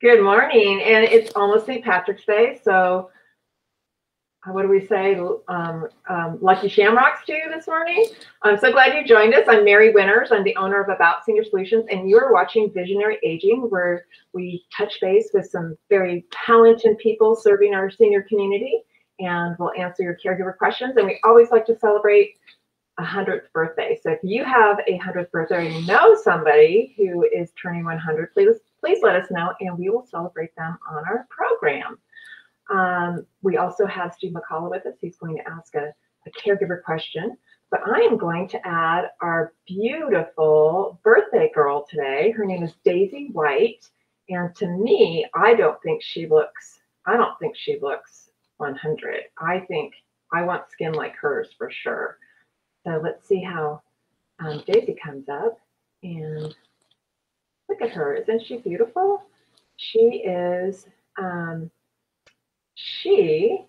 Good morning, and it's almost St. Patrick's Day, so what do we say? Lucky Shamrocks to you this morning. I'm so glad you joined us. I'm Mary Winters. I'm the owner of About Senior Solutions, and you are watching Visionary Aging, where we touch base with some very talented people serving our senior community, and we'll answer your caregiver questions. And we always like to celebrate a 100th birthday. So if you have a 100th birthday or you know somebody who is turning 100, please let us know, and we will celebrate them on our program. We also have Steve McCullough with us. He's going to ask a caregiver question, but I am going to add our beautiful birthday girl today. Her name is Daisy White, and to me, I don't think she looks 100. I think I want skin like hers for sure. So let's see how Daisy comes up, and look at her. Isn't she beautiful? She is, she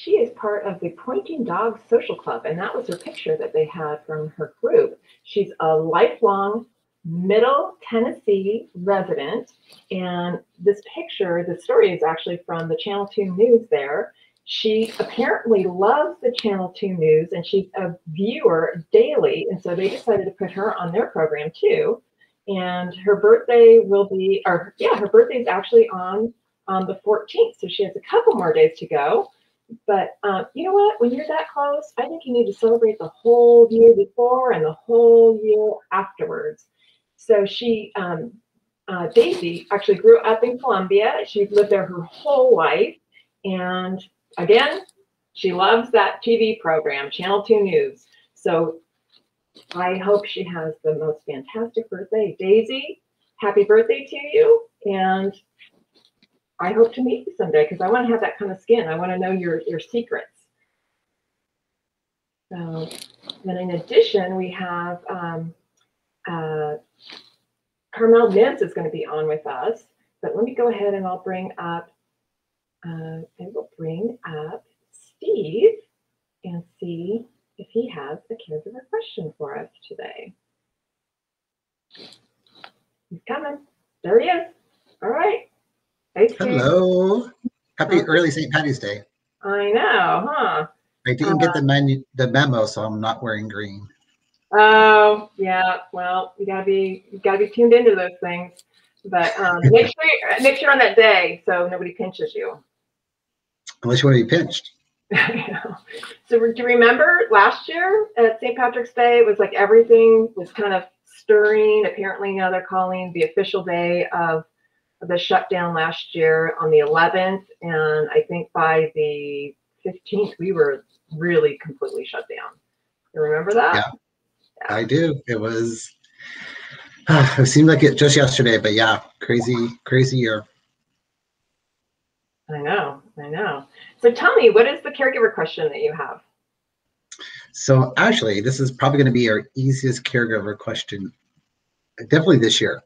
is part of the Pointing Dogs Social Club, and that was her picture that they had from her group. She's a lifelong Middle Tennessee resident, and this picture, the story is actually from the Channel 2 News there. She apparently loves the Channel 2 News, and she's a viewer daily, and so they decided to put her on their program too. And her birthday will be, her birthday is actually on the 14th, so she has a couple more days to go. But you know what? When you're that close, I think you need to celebrate the whole year before and the whole year afterwards. So she, Daisy, actually grew up in Columbia. She's lived there her whole life, and again, she loves that TV program, Channel 2 News. So I hope she has the most fantastic birthday. Daisy, happy birthday to you. And I hope to meet you someday because I want to have that kind of skin. I want to know your secrets. So then in addition, we have Carmel is going to be on with us. But let me go ahead and I'll bring up Steve and see if he has a caregiver question for us today. He's coming. There he is. All right. Hey, Steve. Hello. Happy early St. Patty's Day. I know, huh? I didn't get the memo, so I'm not wearing green. Oh, yeah. Well, you gotta be tuned into those things. But make sure on that day so nobody pinches you. Unless you want to be pinched. So do you remember last year at St. Patrick's Day, it was like everything was kind of stirring. Apparently now they're calling the official day of the shutdown last year on the 11th. And I think by the 15th, we were really completely shut down. You remember that? Yeah. I do. It was, it seemed like it just yesterday, but yeah, crazy year. I know. So tell me, what is the caregiver question that you have? So actually, this is probably going to be our easiest caregiver question, definitely this year.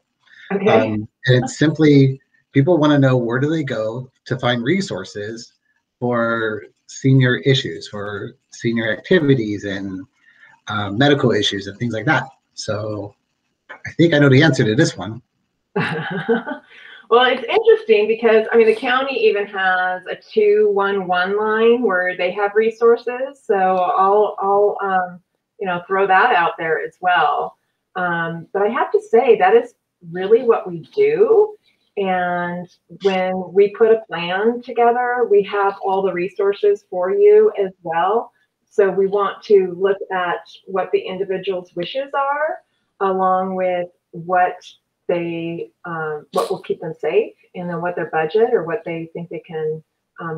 Okay. And it's simply, people want to know where do they go to find resources for senior issues, for senior activities and medical issues and things like that. So I think I know the answer to this one. Well, it's interesting because, I mean, the county even has a 211 line where they have resources. So I'll throw that out there as well. But I have to say that is really what we do. And when we put a plan together, we have all the resources for you as well. So we want to look at what the individual's wishes are, along with what will keep them safe, and then what their budget or what they think they can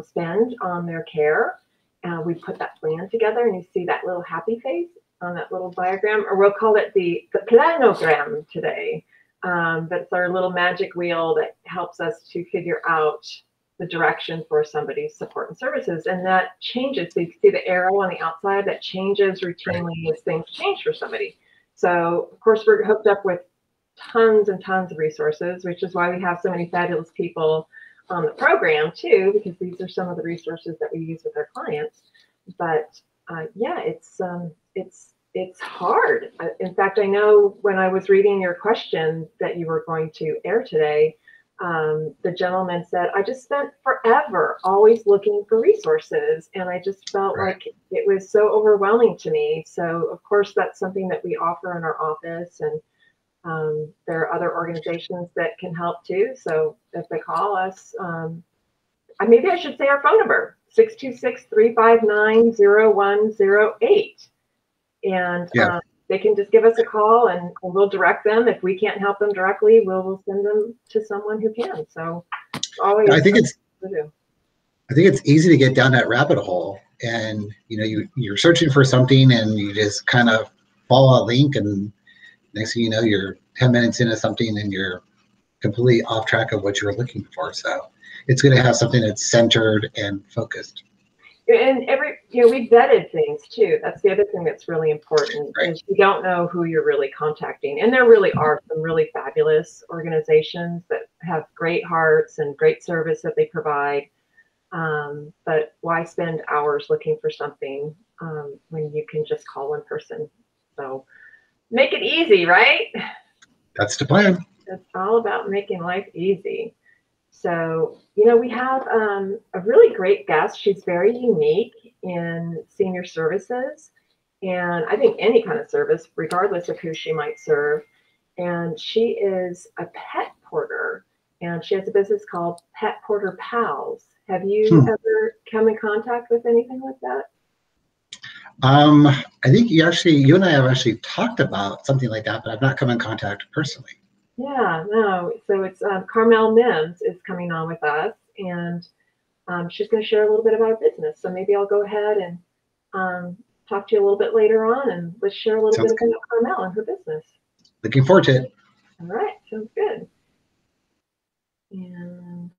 spend on their care. We put that plan together, and you see that little happy face on that little diagram, or we'll call it the planogram today. That's our little magic wheel that helps us to figure out the direction for somebody's support and services. And that changes. So you can see the arrow on the outside that changes routinely as things change for somebody. So of course we're hooked up with tons and tons of resources, which is why we have so many fabulous people on the program too, because these are some of the resources that we use with our clients. But yeah, it's hard. In fact, I know when I was reading your question that you were going to air today, the gentleman said, I just spent forever always looking for resources. And I just felt like it was so overwhelming to me. So, of course, that's something that we offer in our office. And there are other organizations that can help too. So if they call us, maybe I should say our phone number, 626-359-0108. And they can just give us a call and we'll direct them. If we can't help them directly, we'll send them to someone who can. So always I think it's easy to get down that rabbit hole, and you're searching for something and you just kind of follow a link, and next thing you know, you're 10 minutes into something and you're completely off track of what you're looking for. So it's good to have something that's centered and focused. And we vetted things too. That's the other thing that's really important is you don't know who you're really contacting. And there really are some really fabulous organizations that have great hearts and great service that they provide. But why spend hours looking for something when you can just call one person? So make it easy, right? That's the plan. It's all about making life easy. So, we have a really great guest. She's very unique in senior services, and I think any kind of service, regardless of who she might serve. And she is a pet porter, and she has a business called Pet Porter Pals. Have you ever come in contact with anything like that? I think you and I have actually talked about something like that, but I've not come in contact personally. Yeah, no. So it's Carmel Mims is coming on with us, and she's going to share a little bit about her business. So maybe I'll go ahead and talk to you a little bit later on, and let's share a little bit about Carmel and her business. Looking forward to it. All right, sounds good. And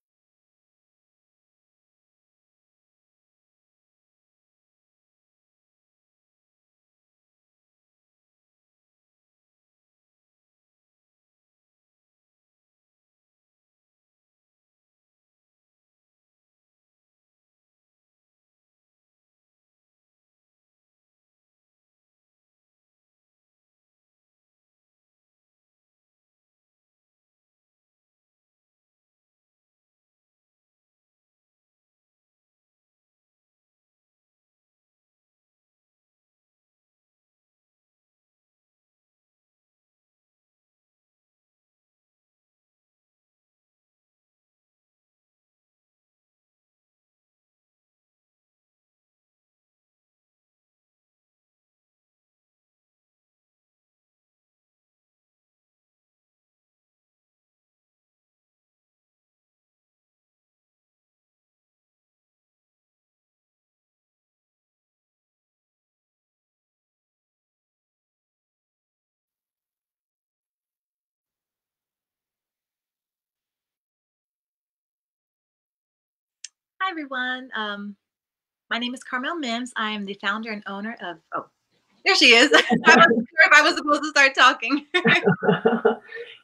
Hi, everyone. My name is Carmel Mims. I am the founder and owner of, there she is. I wasn't sure if I was supposed to start talking.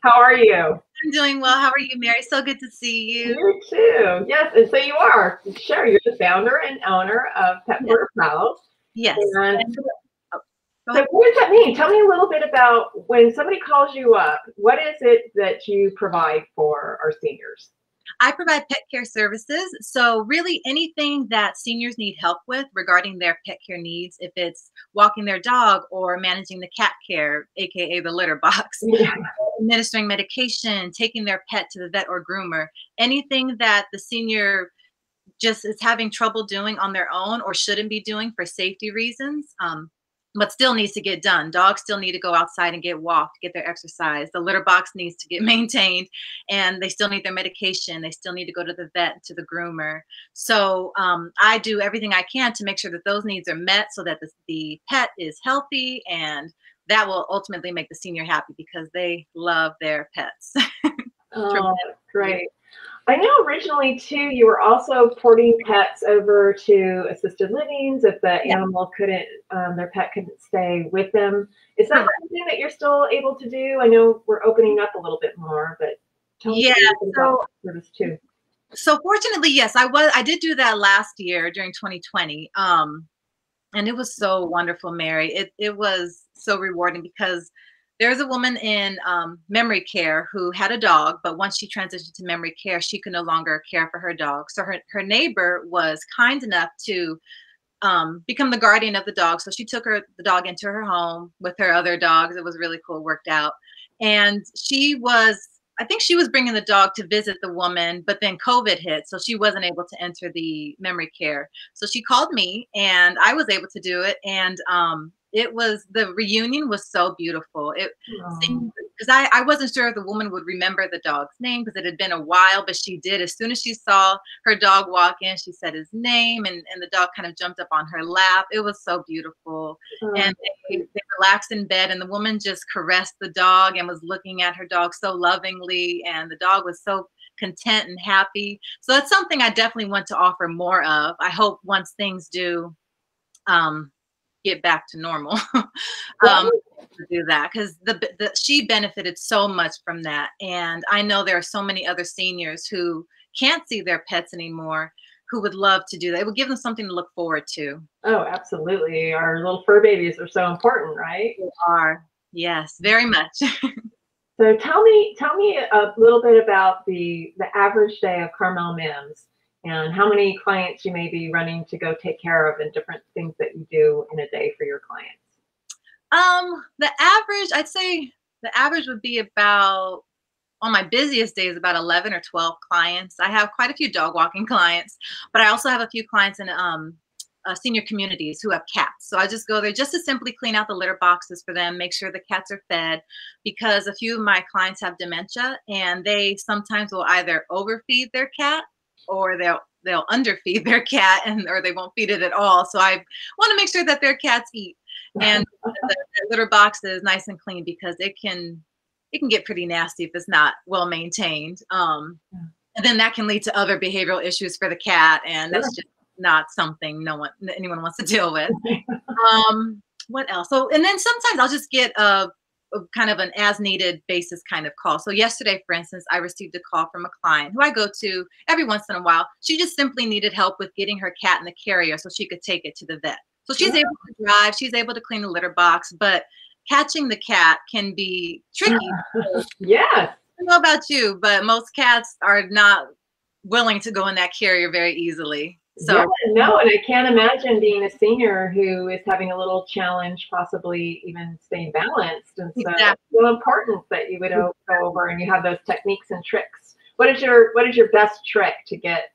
how are you? I'm doing well. How are you, Mary? So good to see you. You too. Yes, and so you are. Sure, you're the founder and owner of Pet Porter Pals. Yes. And so what does that mean? Tell me a little bit about when somebody calls you up, what is it that you provide for our seniors? I provide pet care services. So really anything that seniors need help with regarding their pet care needs, if it's walking their dog or managing the cat care, AKA the litter box, administering medication, taking their pet to the vet or groomer, anything that the senior just is having trouble doing on their own or shouldn't be doing for safety reasons, but still needs to get done. Dogs still need to go outside and get walked, get their exercise. The litter box needs to get maintained, and they still need their medication. They still need to go to the vet, to the groomer. So I do everything I can to make sure that those needs are met so that the pet is healthy and that will ultimately make the senior happy because they love their pets. Oh, great. I know originally too, you were also porting pets over to assisted livings if the Yeah. animal couldn't, their pet couldn't stay with them. Is that Correct. something that you're still able to do? I know we're opening up a little bit more, but tell me Yeah. a little bit about So that service too. so fortunately, yes, I did do that last year during 2020. And it was so wonderful, Mary. It was so rewarding because there's a woman in memory care who had a dog, but once she transitioned to memory care, she could no longer care for her dog. So her neighbor was kind enough to become the guardian of the dog. So she took the dog into her home with her other dogs. It was really cool, worked out. And I think she was bringing the dog to visit the woman, but then COVID hit. So she wasn't able to enter the memory care. So she called me and I was able to do it. And the reunion was so beautiful. It Oh, seemed, because I wasn't sure if the woman would remember the dog's name because it had been a while, but she did. As soon as she saw her dog walk in, she said his name, and the dog kind of jumped up on her lap. It was so beautiful. oh, And they relaxed in bed, and the woman just caressed the dog and was looking at her dog so lovingly, and the dog was so content and happy. So that's something I definitely want to offer more of. I hope once things do um, get back to normal, yeah. to do that because she benefited so much from that, and I know there are so many other seniors who can't see their pets anymore who would love to do that. It would give them something to look forward to. Oh, absolutely. Our little fur babies are so important, right? They are, yes, very much. So tell me a little bit about the average day of Carmel Mims and how many clients you may be running to go take care of and different things that you do in a day for your clients. The average, I'd say the average would be about, on my busiest days, about 11 or 12 clients. I have quite a few dog walking clients, but I also have a few clients in senior communities who have cats. So I just go there just to simply clean out the litter boxes for them, make sure the cats are fed, because a few of my clients have dementia and they sometimes will either overfeed their cat or they'll underfeed their cat or they won't feed it at all. So I want to make sure that their cats eat and the litter box is nice and clean because it can get pretty nasty if it's not well maintained. And then that can lead to other behavioral issues for the cat, and Sure. that's just not something anyone wants to deal with. What else? So, and then sometimes I'll just get a kind of an as needed basis kind of call. So yesterday, for instance, I received a call from a client who I go to every once in a while. She just simply needed help with getting her cat in the carrier so she could take it to the vet. So she's able to drive, she's able to clean the litter box, but catching the cat can be tricky. Yes. I don't know about you, but most cats are not willing to go in that carrier very easily. Yeah, So no, and I can't imagine being a senior who is having a little challenge, possibly even staying balanced. And so it's exactly. so important that you would go over and you have those techniques and tricks. What is your best trick to get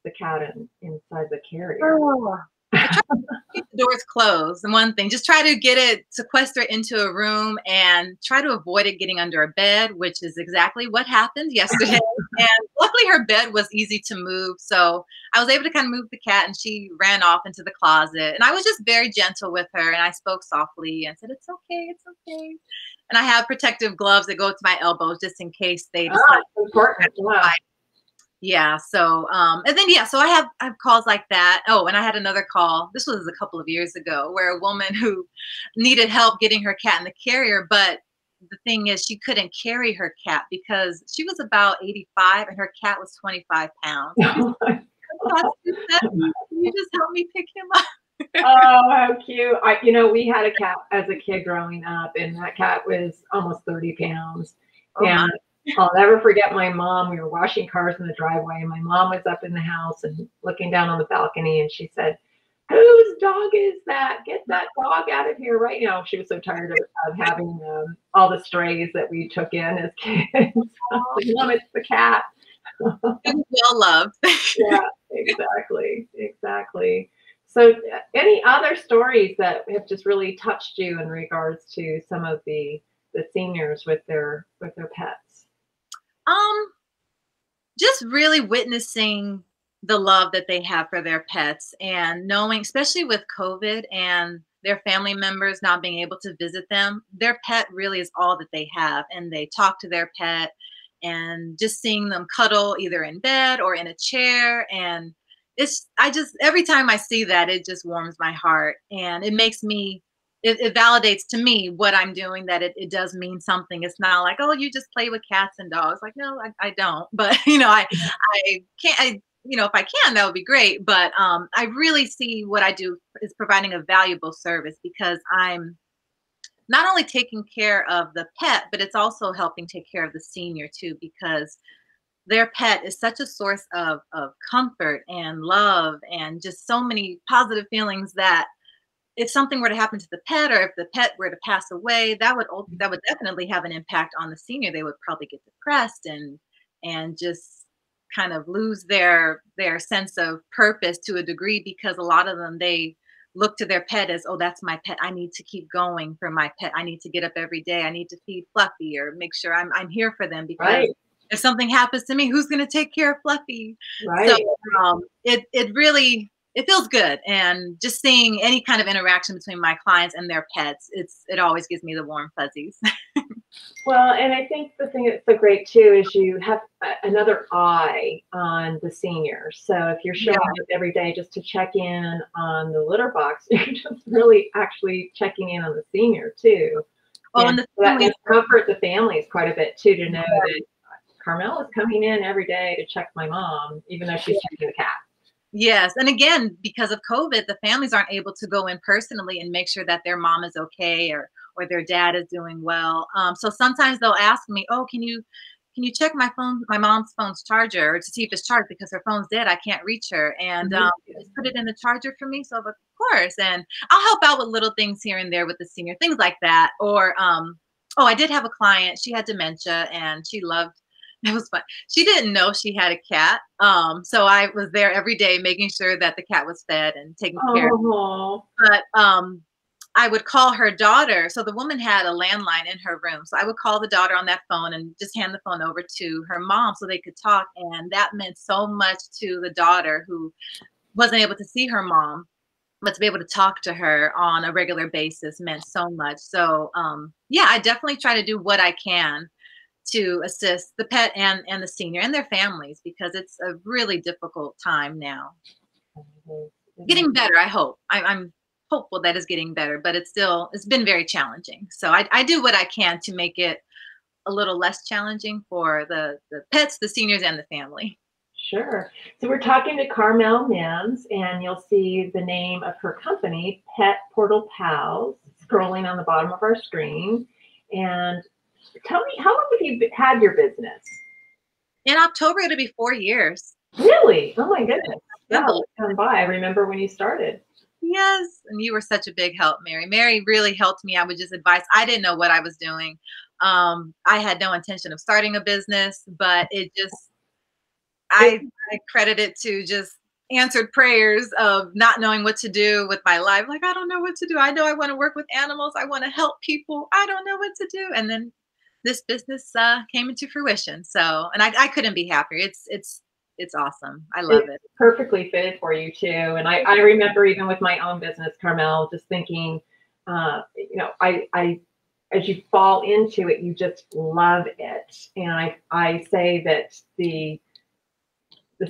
the cat inside the carrier? Oh. I try to keep the doors closed. And one thing, just try to get it sequester into a room and try to avoid it getting under a bed, which is exactly what happened yesterday. And luckily her bed was easy to move. So I was able to kind of move the cat and she ran off into the closet. And I was just very gentle with her and I spoke softly and said, it's okay, it's okay. And I have protective gloves that go to my elbows just in case they Oh, decide it's important. Yeah. yeah. So, and then, yeah, so I have calls like that. Oh, and I had another call. This was a couple of years ago where a woman who needed help getting her cat in the carrier, but the thing is she couldn't carry her cat because she was about 85 and her cat was 25 pounds. Can you just help me pick him up? Oh, how cute. We had a cat as a kid growing up, and that cat was almost 30 pounds. Oh my. And I'll never forget my mom. We were washing cars in the driveway, and my mom was up in the house and looking down on the balcony, and she said, whose dog is that? Get that dog out of here right now. She was so tired of having all the strays that we took in as kids. Like, Mom, it's the cat. Well loved. Yeah, exactly, exactly. So, any other stories that have just really touched you in regards to some of the seniors with their pets? Um, just really witnessing the love that they have for their pets and knowing, especially with COVID and their family members not being able to visit them, their pet really is all that they have. And they talk to their pet, and just seeing them cuddle either in bed or in a chair. And I just, every time I see that, it just warms my heart. And it makes me, it validates to me what I'm doing, that it does mean something. It's not like, oh, you just play with cats and dogs. Like, no, I don't. But, I can't, if I can, that would be great. But I really see what I do is providing a valuable service, because I'm not only taking care of the pet, but it's also helping take care of the senior too, because their pet is such a source of comfort and love and just so many positive feelings, that if something were to happen to the pet, or if the pet were to pass away, that would definitely have an impact on the senior. They would probably get depressed and just kind of lose their sense of purpose to a degree, because a lot of them, they look to their pet as, oh, that's my pet. I need to keep going for my pet. I need to get up every day. I need to feed Fluffy, or make sure I'm here for them, because Right. if something happens to me, who's going to take care of Fluffy? Right. So it really, it feels good. And just seeing any kind of interaction between my clients and their pets, it always gives me the warm fuzzies. Well, and I think the thing that's so great too is you have another eye on the senior. So if you're showing Yeah. up every day just to check in on the litter box, you're just really actually checking in on the senior too. Oh, And and the so that families, must comfort the families quite a bit too, to know that Carmel is coming in every day to check my mom, even though she's checking the cat. yes. And again, because of COVID, the families aren't able to go in personally and make sure that their mom is okay, or their dad is doing well. So sometimes they'll ask me, oh, can you check my mom's phone's charger, or to see if it's charged, because her phone's dead. I can't reach her. And Mhm. just put it in the charger for me. So, of course. And I'll help out with little things here and there with the senior, things like that. Or, oh, I did have a client. She had dementia, and she loved, it was fun. She didn't know she had a cat. So I was there every day making sure that the cat was fed and taken care of. Oh, But I would call her daughter. So the woman had a landline in her room. So I would call the daughter on that phone and just hand the phone over to her mom so they could talk. And that meant so much to the daughter, who wasn't able to see her mom, but to be able to talk to her on a regular basis meant so much. So yeah, I definitely try to do what I can to assist the pet and the senior and their families, because it's a really difficult time now. Getting better, I hope. I'm hopeful that it's getting better, but it's been very challenging. So I do what I can to make it a little less challenging for the pets, the seniors, and the family. sure. So we're talking to Carmel Mims, and you'll see the name of her company, Pet Portal Pals, scrolling on the bottom of our screen. And tell me, how long have you had your business? In October, it'll be 4 years. Really? Oh my goodness. Yeah, Unbelievable. it's gone by. I remember when you started. Yes, and you were such a big help, Mary. Mary really helped me. I would just advise. I didn't know what I was doing. I had no intention of starting a business, but it just, I credit it to just answered prayers of not knowing what to do with my life. Like, I don't know what to do. I know I want to work with animals. I want to help people. I don't know what to do. And then this business came into fruition. So, and I couldn't be happier. It's awesome. I love It's it. perfectly fitted for you too. And I remember even with my own business, Carmel, just thinking, I as you fall into it, you just love it. And I say that the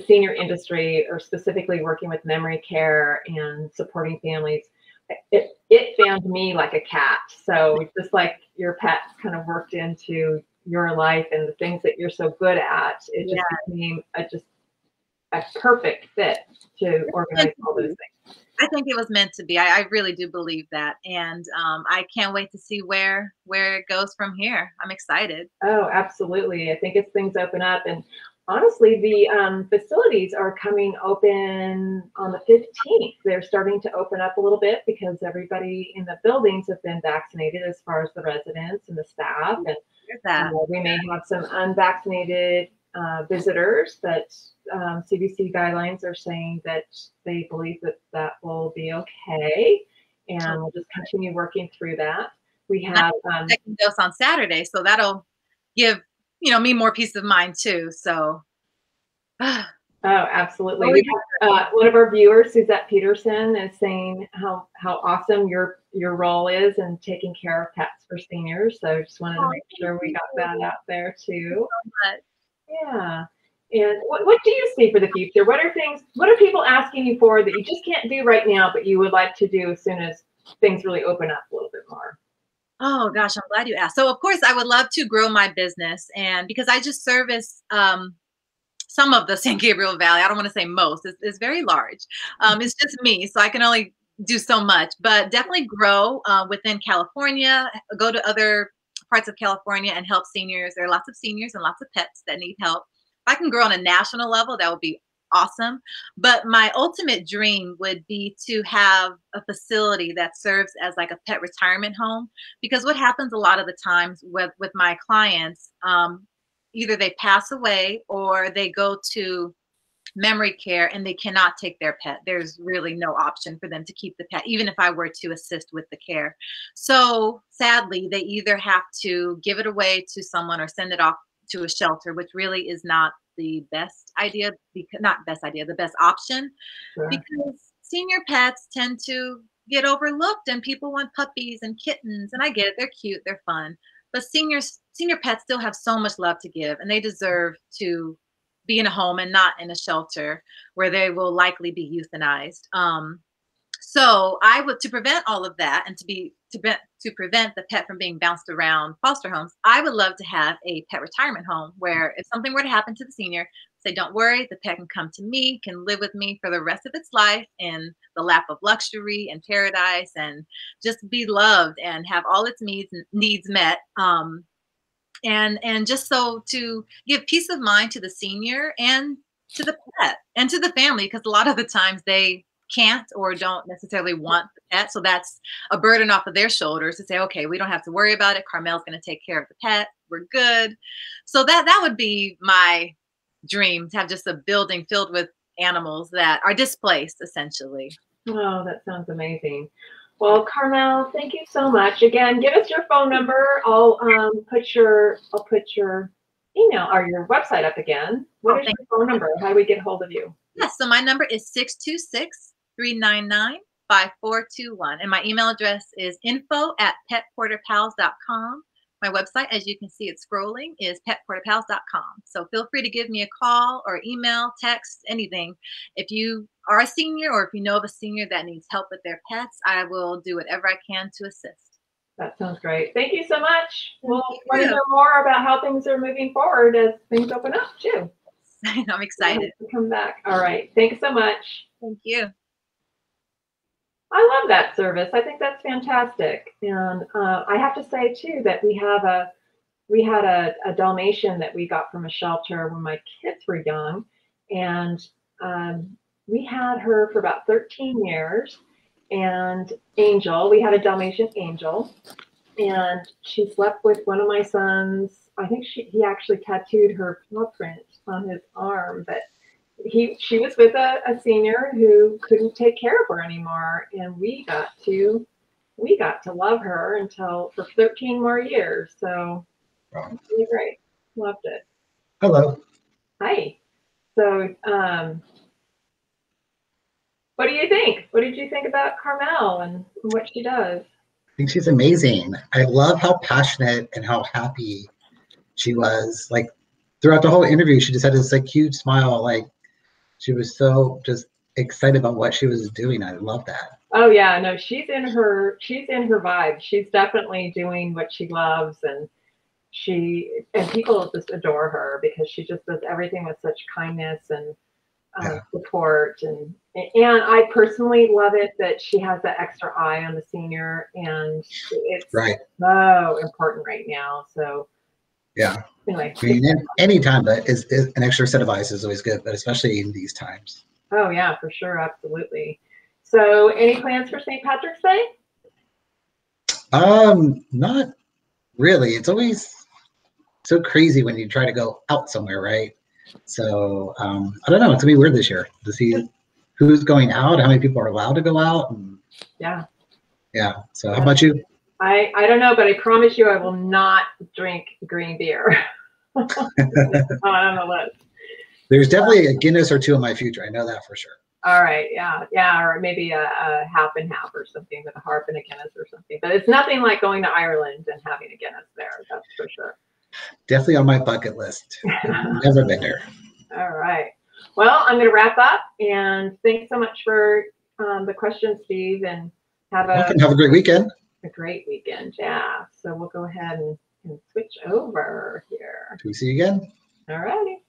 senior industry, or specifically working with memory care and supporting families, it found me like a cat. So just like your pets kind of worked into your life and the things that you're so good at, it just became a perfect fit to organize all those things. I think it was meant to be. I really do believe that, and I can't wait to see where it goes from here. I'm excited. Oh, absolutely. I think as things open up, and honestly, the facilities are coming open on the 15th. They're starting to open up a little bit because everybody in the buildings have been vaccinated, as far as the residents and the staff. And Hear that. we may have some unvaccinated visitors, but CDC guidelines are saying that they believe that that will be okay. And we'll just continue working through that. We have Second dose on Saturday, so that'll give me more peace of mind too. So oh, Oh, absolutely. Oh, We have, one of our viewers, Suzette Peterson, is saying how awesome your role is in taking care of pets for seniors. So just wanted to make sure we got that out there too. much. Yeah. And what do you see for the future? What are people asking you for that you just can't do right now, but you would like to do as soon as things really open up a little bit more? Oh gosh, I'm glad you asked. So of course I would love to grow my business, and because I just service some of the San Gabriel Valley. I don't want to say most. It's very large. It's just me, so I can only do so much. But definitely grow within California. Go to other parts of California and help seniors. There are lots of seniors and lots of pets that need help. If I can grow on a national level, that would be awesome. But my ultimate dream would be to have a facility that serves as like a pet retirement home. Because what happens a lot of the times with my clients, either they pass away or they go to memory care and they cannot take their pet. There's really no option for them to keep the pet, even if I were to assist with the care. So sadly, they either have to give it away to someone or send it off to a shelter, which really is not the best idea, not best idea, the best option, Sure. because senior pets tend to get overlooked and people want puppies and kittens, and I get it, they're cute, they're fun, but senior pets still have so much love to give, and they deserve to be in a home and not in a shelter where they will likely be euthanized. So I would, to prevent all of that and to prevent the pet from being bounced around foster homes, I would love to have a pet retirement home where if something were to happen to the senior, say, don't worry, the pet can come to me, can live with me for the rest of its life in the lap of luxury and paradise, and just be loved and have all its needs met. And just so to give peace of mind to the senior and to the pet and to the family, because a lot of the times they can't or don't necessarily want the pet. So that's a burden off of their shoulders to say, okay, we don't have to worry about it. Carmel's going to take care of the pet. We're good. So that would be my dream, to have just a building filled with animals that are displaced, essentially. Oh, that sounds amazing. Well, Carmel, thank you so much. Again, give us your phone number. I'll put your email or your website up again. What is your phone number? How do we get hold of you? Yes, so my number is 626-399-5421. And my email address is info@petporterpals.com. My website, as you can see it scrolling, is petporterpals.com. So feel free to give me a call or email, text, anything. If you are a senior or if you know of a senior that needs help with their pets, I will do whatever I can to assist. That sounds great. Thank you so much. We'll want to know more about how things are moving forward as things open up too. I'm excited. Come back. All right. Thanks so much. Thank you. I love that service. I think that's fantastic. And I have to say too that we had a Dalmatian that we got from a shelter when my kids were young, and we had her for about 13 years. And Angel, we had a Dalmatian Angel, and she slept with one of my sons. I think he actually tattooed her paw print on his arm, but she was with a senior who couldn't take care of her anymore, and we got to love her for 13 more years. So really great. Loved it. Hello. Hi. So what do you think? What did you think about Carmel and what she does? I think she's amazing. I love how passionate and how happy she was. Like throughout the whole interview, she just had this like huge smile. Like she was so just excited about what she was doing. I love that. Oh yeah, no, she's in her vibe. She's definitely doing what she loves, and people just adore her because she just does everything with such kindness and support, and I personally love it that she has that extra eye on the senior, and it's so important right now. So yeah. Anyway, I mean, any time that is an extra set of eyes is always good, but especially in these times. Oh yeah, for sure, absolutely. So, any plans for St. Patrick's Day? Not really. It's always so crazy when you try to go out somewhere, right? So, I don't know. It's gonna be weird this year to see who's going out, how many people are allowed to go out, and yeah. So, how about you? I don't know, but I promise you, I will not drink green beer. On the list. There's definitely a Guinness or two in my future. I know that for sure. All right, yeah, or maybe a half and half or something with a harp and a Guinness or something. But it's nothing like going to Ireland and having a Guinness there. That's for sure. Definitely on my bucket list. Never been there. All right. Well, I'm going to wrap up, and thanks so much for the questions, Steve, and have a great weekend. A great weekend, yeah. So we'll go ahead and switch over here. Do we see you again? All righty.